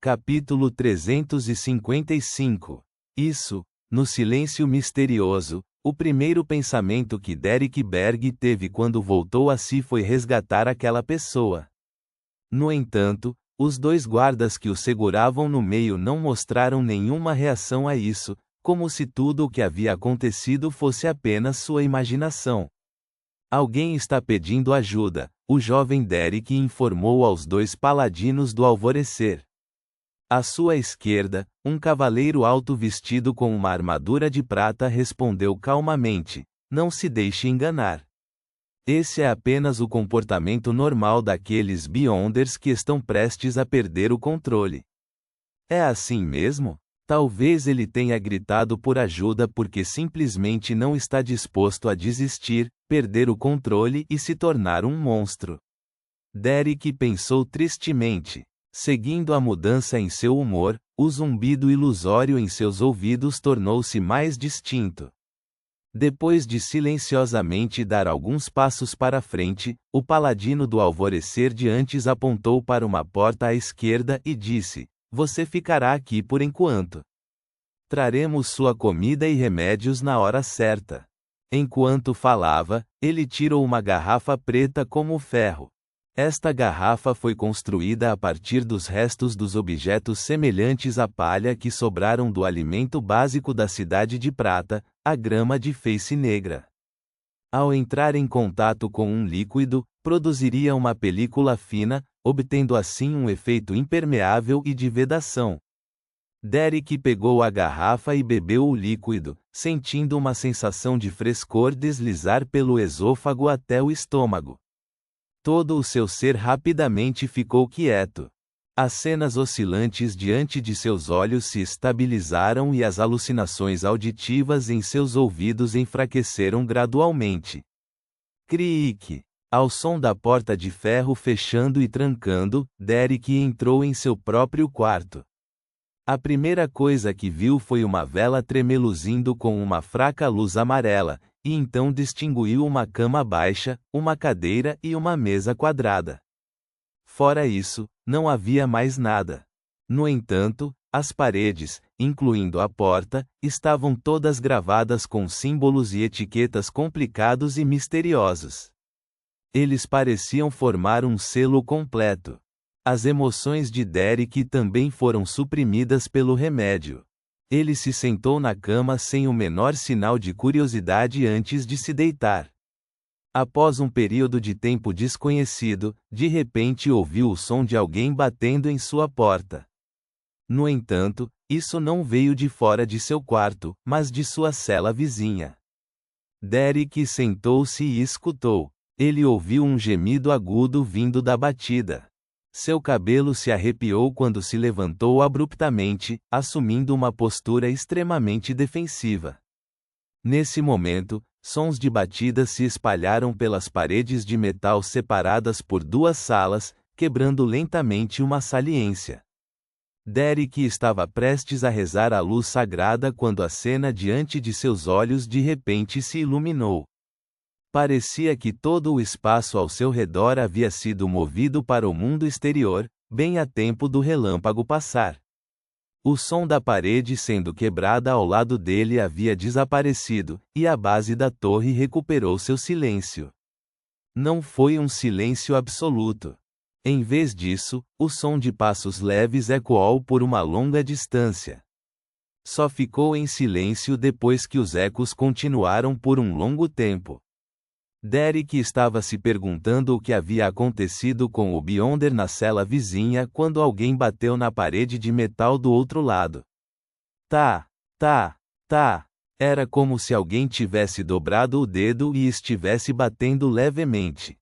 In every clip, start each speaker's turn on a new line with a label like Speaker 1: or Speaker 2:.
Speaker 1: Capítulo 355. Isso, no silêncio misterioso, o primeiro pensamento que Derek Berg teve quando voltou a si foi resgatar aquela pessoa. No entanto, os dois guardas que o seguravam no meio não mostraram nenhuma reação a isso, como se tudo o que havia acontecido fosse apenas sua imaginação. Alguém está pedindo ajuda, o jovem Derek informou aos dois paladinos do alvorecer. À sua esquerda, um cavaleiro alto vestido com uma armadura de prata respondeu calmamente: "Não se deixe enganar. Esse é apenas o comportamento normal daqueles Beyonders que estão prestes a perder o controle." É assim mesmo? Talvez ele tenha gritado por ajuda porque simplesmente não está disposto a desistir, perder o controle e se tornar um monstro. Derek pensou tristemente. Seguindo a mudança em seu humor, o zumbido ilusório em seus ouvidos tornou-se mais distinto. Depois de silenciosamente dar alguns passos para frente, o paladino do alvorecer de antes apontou para uma porta à esquerda e disse: "Você ficará aqui por enquanto. Traremos sua comida e remédios na hora certa." Enquanto falava, ele tirou uma garrafa preta como ferro. Esta garrafa foi construída a partir dos restos dos objetos semelhantes à palha que sobraram do alimento básico da cidade de Prata, a grama de feice negra. Ao entrar em contato com um líquido, produziria uma película fina, obtendo assim um efeito impermeável e de vedação. Derek pegou a garrafa e bebeu o líquido, sentindo uma sensação de frescor deslizar pelo esôfago até o estômago. Todo o seu ser rapidamente ficou quieto. As cenas oscilantes diante de seus olhos se estabilizaram e as alucinações auditivas em seus ouvidos enfraqueceram gradualmente. Crique! Ao som da porta de ferro fechando e trancando, Derek entrou em seu próprio quarto. A primeira coisa que viu foi uma vela tremeluzindo com uma fraca luz amarela, e então distinguiu uma cama baixa, uma cadeira e uma mesa quadrada. Fora isso, não havia mais nada. No entanto, as paredes, incluindo a porta, estavam todas gravadas com símbolos e etiquetas complicados e misteriosos. Eles pareciam formar um selo completo. As emoções de Derek também foram suprimidas pelo remédio. Ele se sentou na cama sem o menor sinal de curiosidade antes de se deitar. Após um período de tempo desconhecido, de repente ouviu o som de alguém batendo em sua porta. No entanto, isso não veio de fora de seu quarto, mas de sua cela vizinha. Derek sentou-se e escutou. Ele ouviu um gemido agudo vindo da batida. Seu cabelo se arrepiou quando se levantou abruptamente, assumindo uma postura extremamente defensiva. Nesse momento, sons de batida se espalharam pelas paredes de metal separadas por duas salas, quebrando lentamente uma saliência. Derek estava prestes a rezar a luz sagrada quando a cena diante de seus olhos de repente se iluminou. Parecia que todo o espaço ao seu redor havia sido movido para o mundo exterior, bem a tempo do relâmpago passar. O som da parede sendo quebrada ao lado dele havia desaparecido, e a base da torre recuperou seu silêncio. Não foi um silêncio absoluto. Em vez disso, o som de passos leves ecoou por uma longa distância. Só ficou em silêncio depois que os ecos continuaram por um longo tempo. Derek estava se perguntando o que havia acontecido com o Beyonder na cela vizinha quando alguém bateu na parede de metal do outro lado. Tá. Era como se alguém tivesse dobrado o dedo e estivesse batendo levemente.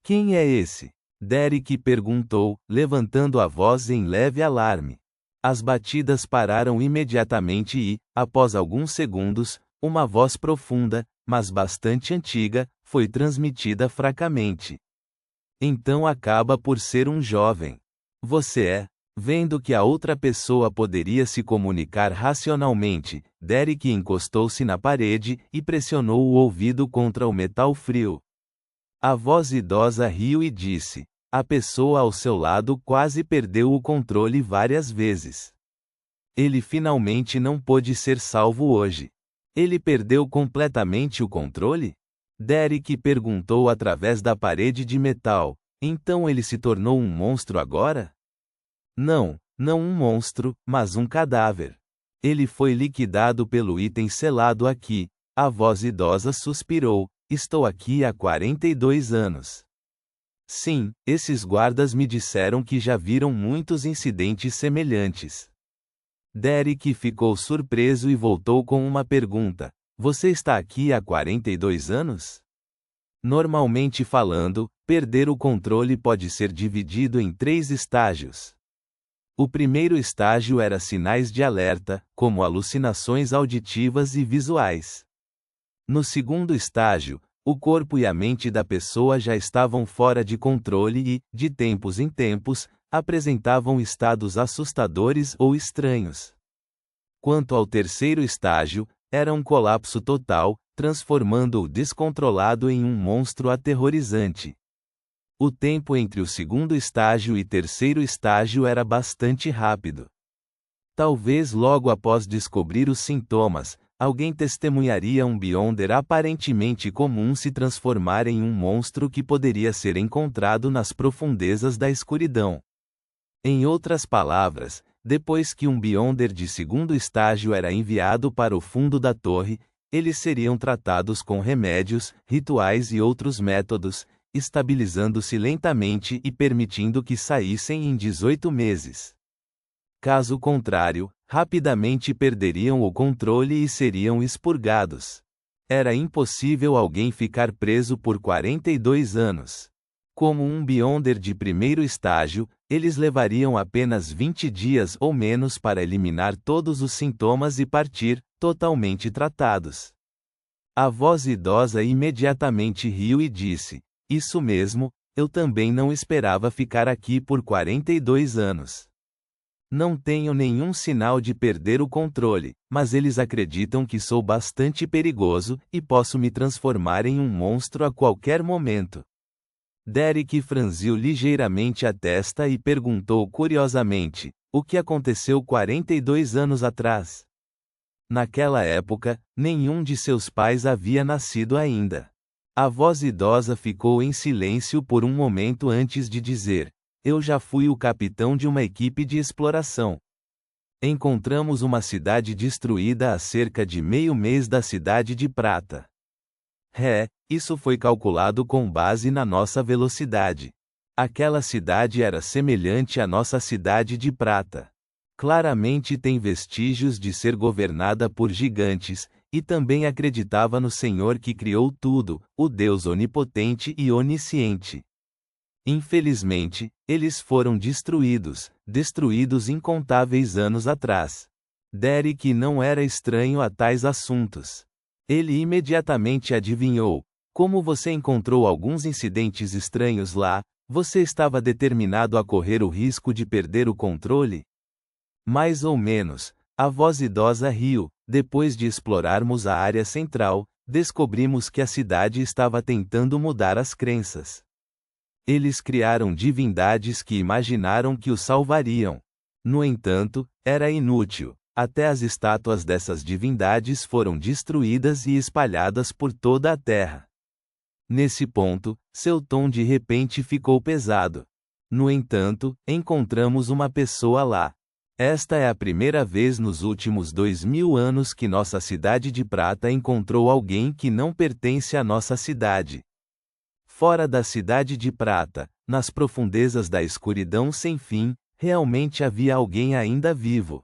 Speaker 1: "Quem é esse?" Derek perguntou, levantando a voz em leve alarme. As batidas pararam imediatamente e, após alguns segundos, uma voz profunda, mas bastante antiga, foi transmitida fracamente. "Então acaba por ser um jovem. Você é?" Vendo que a outra pessoa poderia se comunicar racionalmente, Derek encostou-se na parede e pressionou o ouvido contra o metal frio. A voz idosa riu e disse: A pessoa ao seu lado quase perdeu o controle várias vezes. Ele finalmente não pôde ser salvo hoje. Ele perdeu completamente o controle? Derek perguntou através da parede de metal. Então ele se tornou um monstro agora? Não, não um monstro, mas um cadáver. Ele foi liquidado pelo item selado aqui. A voz idosa suspirou. Estou aqui há 42 anos. Sim, esses guardas me disseram que já viram muitos incidentes semelhantes. Derek ficou surpreso e voltou com uma pergunta. Você está aqui há 42 anos? Normalmente falando, perder o controle pode ser dividido em 3 estágios. O primeiro estágio era sinais de alerta, como alucinações auditivas e visuais. No segundo estágio, o corpo e a mente da pessoa já estavam fora de controle e, de tempos em tempos, apresentavam estados assustadores ou estranhos. Quanto ao terceiro estágio, era um colapso total, transformando o descontrolado em um monstro aterrorizante. O tempo entre o segundo estágio e terceiro estágio era bastante rápido. Talvez logo após descobrir os sintomas, alguém testemunharia um Beyonder aparentemente comum se transformar em um monstro que poderia ser encontrado nas profundezas da escuridão. Em outras palavras, depois que um Beyonder de segundo estágio era enviado para o fundo da torre, eles seriam tratados com remédios, rituais e outros métodos, estabilizando-se lentamente e permitindo que saíssem em 18 meses. Caso contrário, rapidamente perderiam o controle e seriam expurgados. Era impossível alguém ficar preso por 42 anos. Como um Beyonder de primeiro estágio, eles levariam apenas 20 dias ou menos para eliminar todos os sintomas e partir, totalmente tratados. A voz idosa imediatamente riu e disse: Isso mesmo, eu também não esperava ficar aqui por 42 anos. Não tenho nenhum sinal de perder o controle, mas eles acreditam que sou bastante perigoso e posso me transformar em um monstro a qualquer momento. Derek franziu ligeiramente a testa e perguntou curiosamente: o que aconteceu 42 anos atrás? Naquela época, nenhum de seus pais havia nascido ainda. A voz idosa ficou em silêncio por um momento antes de dizer: Eu já fui o capitão de uma equipe de exploração. Encontramos uma cidade destruída a cerca de meio mês da Cidade de Prata. Isso foi calculado com base na nossa velocidade. Aquela cidade era semelhante à nossa Cidade de Prata. Claramente tem vestígios de ser governada por gigantes, e também acreditava no Senhor que criou tudo, o Deus onipotente e onisciente. Infelizmente, eles foram destruídos incontáveis anos atrás. Derek não era estranho a tais assuntos. Ele imediatamente adivinhou. Como você encontrou alguns incidentes estranhos lá, você estava determinado a correr o risco de perder o controle? Mais ou menos. A voz idosa riu. Depois de explorarmos a área central, descobrimos que a cidade estava tentando mudar as crenças. Eles criaram divindades que imaginaram que os salvariam. No entanto, era inútil. Até as estátuas dessas divindades foram destruídas e espalhadas por toda a terra. Nesse ponto, seu tom de repente ficou pesado. No entanto, encontramos uma pessoa lá. Esta é a primeira vez nos últimos 2000 anos que nossa Cidade de Prata encontrou alguém que não pertence à nossa cidade. Fora da Cidade de Prata, nas profundezas da escuridão sem fim, realmente havia alguém ainda vivo.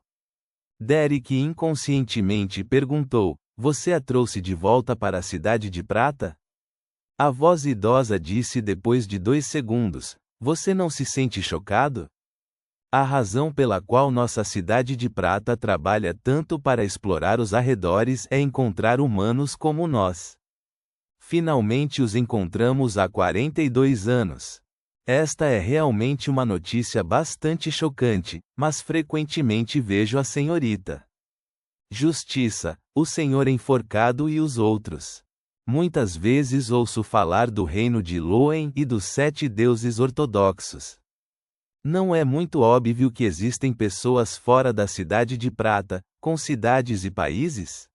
Speaker 1: Derek inconscientemente perguntou: Você a trouxe de volta para a Cidade de Prata? A voz idosa disse depois de 2 segundos: Você não se sente chocado? A razão pela qual nossa Cidade de Prata trabalha tanto para explorar os arredores é encontrar humanos como nós. Finalmente os encontramos há 42 anos. Esta é realmente uma notícia bastante chocante, mas frequentemente vejo a senhorita Justiça, o senhor enforcado e os outros. Muitas vezes ouço falar do reino de Loen e dos 7 deuses ortodoxos. Não é muito óbvio que existem pessoas fora da Cidade de Prata, com cidades e países?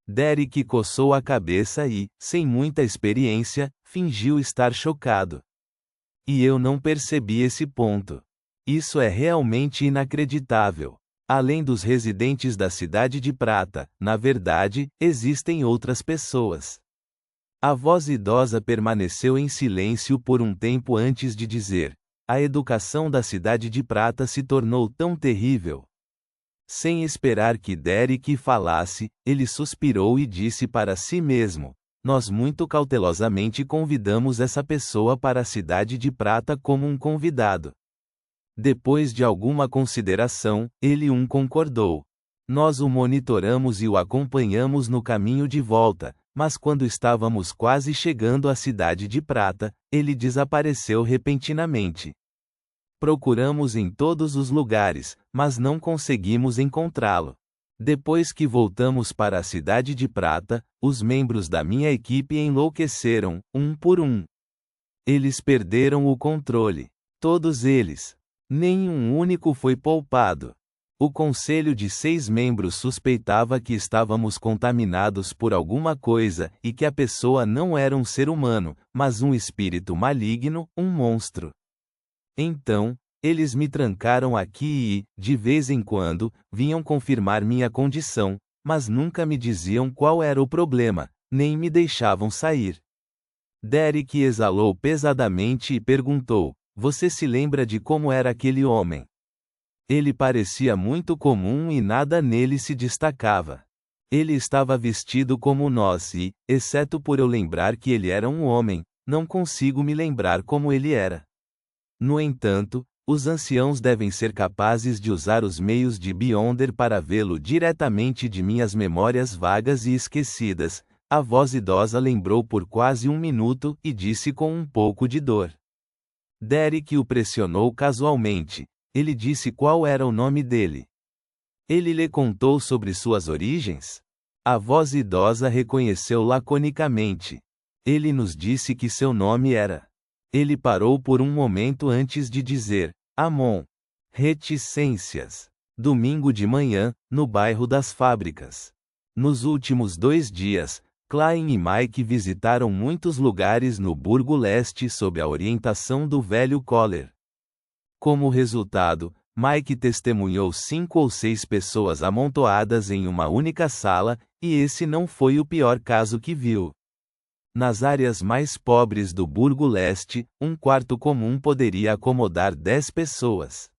Speaker 1: Derek coçou a cabeça e, sem muita experiência, fingiu estar chocado. E eu não percebi esse ponto. Isso é realmente inacreditável. Além dos residentes da Cidade de Prata, na verdade, existem outras pessoas. A voz idosa permaneceu em silêncio por um tempo antes de dizer: a educação da Cidade de Prata se tornou tão terrível. Sem esperar que Derek falasse, ele suspirou e disse para si mesmo: nós muito cautelosamente convidamos essa pessoa para a Cidade de Prata como um convidado. Depois de alguma consideração, ele concordou. Nós o monitoramos e o acompanhamos no caminho de volta, mas quando estávamos quase chegando à Cidade de Prata, ele desapareceu repentinamente. Procuramos em todos os lugares, mas não conseguimos encontrá-lo. Depois que voltamos para a Cidade de Prata, os membros da minha equipe enlouqueceram, um por um. Eles perderam o controle. Todos eles. Nenhum único foi poupado. O conselho de 6 membros suspeitava que estávamos contaminados por alguma coisa e que a pessoa não era um ser humano, mas um espírito maligno, um monstro. Então, eles me trancaram aqui e, de vez em quando, vinham confirmar minha condição, mas nunca me diziam qual era o problema, nem me deixavam sair. Derek exalou pesadamente e perguntou: você se lembra de como era aquele homem? Ele parecia muito comum e nada nele se destacava. Ele estava vestido como nós e, exceto por eu lembrar que ele era um homem, não consigo me lembrar como ele era. No entanto, os anciãos devem ser capazes de usar os meios de Beyonder para vê-lo diretamente de minhas memórias vagas e esquecidas. A voz idosa lembrou por quase 1 minuto e disse com um pouco de dor. Derek o pressionou casualmente. Ele disse qual era o nome dele. Ele lhe contou sobre suas origens? A voz idosa reconheceu laconicamente. Ele nos disse que seu nome era. Ele parou por um momento antes de dizer: Amon. Reticências. Domingo de manhã, no bairro das Fábricas. Nos últimos 2 dias, Klein e Mike visitaram muitos lugares no Burgo Leste sob a orientação do velho Kohler. Como resultado, Mike testemunhou 5 ou 6 pessoas amontoadas em uma única sala, e esse não foi o pior caso que viu. Nas áreas mais pobres do Burgo Leste, um quarto comum poderia acomodar 10 pessoas.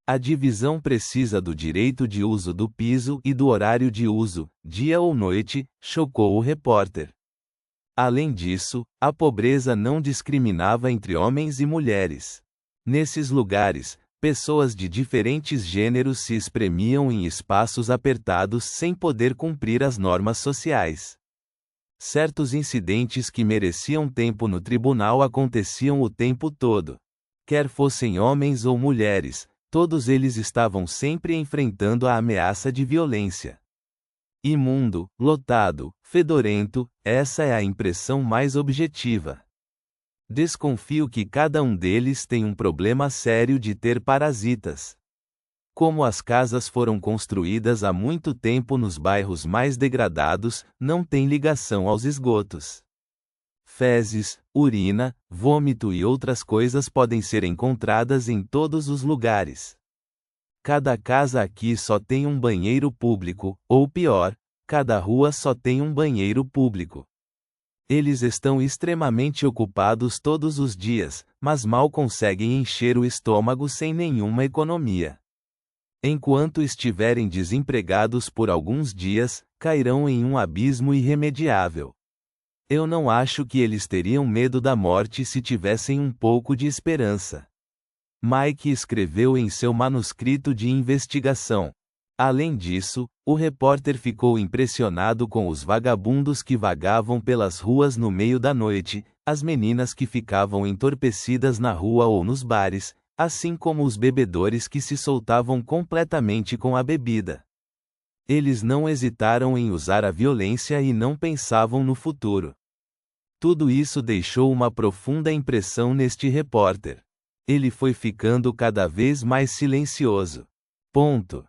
Speaker 1: A divisão precisa do direito de uso do piso e do horário de uso, dia ou noite, chocou o repórter. Além disso, a pobreza não discriminava entre homens e mulheres. Nesses lugares, pessoas de diferentes gêneros se espremiam em espaços apertados sem poder cumprir as normas sociais. Certos incidentes que mereciam tempo no tribunal aconteciam o tempo todo. Quer fossem homens ou mulheres, todos eles estavam sempre enfrentando a ameaça de violência. Imundo, lotado, fedorento, essa é a impressão mais objetiva. Desconfio que cada um deles tem um problema sério de ter parasitas. Como as casas foram construídas há muito tempo nos bairros mais degradados, não tem ligação aos esgotos. Fezes, urina, vômito e outras coisas podem ser encontradas em todos os lugares. Cada casa aqui só tem um banheiro público, ou pior, cada rua só tem um banheiro público. Eles estão extremamente ocupados todos os dias, mas mal conseguem encher o estômago sem nenhuma economia. Enquanto estiverem desempregados por alguns dias, cairão em um abismo irremediável. Eu não acho que eles teriam medo da morte se tivessem um pouco de esperança. Mike escreveu em seu manuscrito de investigação. Além disso, o repórter ficou impressionado com os vagabundos que vagavam pelas ruas no meio da noite, as meninas que ficavam entorpecidas na rua ou nos bares, assim como os bebedores que se soltavam completamente com a bebida. Eles não hesitaram em usar a violência e não pensavam no futuro. Tudo isso deixou uma profunda impressão neste repórter. Ele foi ficando cada vez mais silencioso. Ponto.